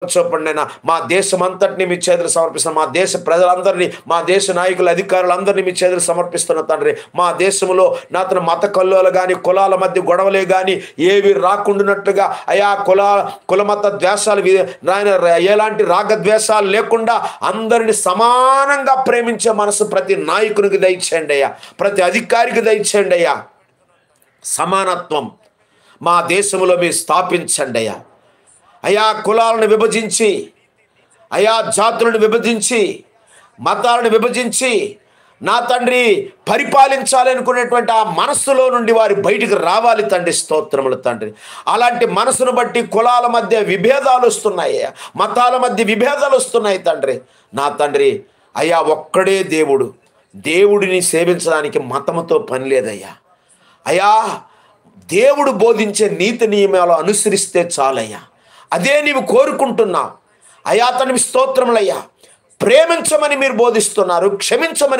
చూపండినా మా దేశం అంతటిని మీ చేతులు సమర్పిస్తున్నాం. మా దేశ ప్రజలందరినీ, మా దేశ నాయకులు, అధికారులందరినీ మీ చేతులు సమర్పిస్తున్న తండ్రి. మా దేశంలో నాతను మత కల్లోలు కానీ, కులాల మధ్య గొడవలే కానీ ఏవి రాకుండానట్లుగా అయా కులమత ద్వేషాలు నాయన ఎలాంటి రాగద్వేషాలు లేకుండా అందరిని సమానంగా ప్రేమించే మనసు ప్రతి నాయకునికి దయచేయండి అయ్యా, ప్రతి అధికారికి దయచేయండి అయ్యా. సమానత్వం మా దేశంలో మీరు స్థాపించండి అయ్యా. అయా కులాలను విభజించి, అయా జాతులను విభజించి, మతాలను విభజించి నా తండ్రి పరిపాలించాలి అనుకునేటువంటి ఆ మనస్సులో నుండి వారి బయటికి రావాలి తండ్రి. స్తోత్రములు తండ్రి. అలాంటి మనసును బట్టి కులాల మధ్య విభేదాలు వస్తున్నాయి, మతాల మధ్య విభేదాలు వస్తున్నాయి తండ్రి. నా తండ్రి అయ్యా ఒక్కడే దేవుడు, దేవుడిని సేవించడానికి మతముతో పని లేదయ్యా. అయ్యా దేవుడు బోధించే నీతి నియమాలు అనుసరిస్తే చాలయ్యా. అదే నీవు కోరుకుంటున్నావు అయ్యా. తండ్రి స్తోత్రములయ్యా. ప్రేమించమని మీరు బోధిస్తున్నారు, క్షమించమని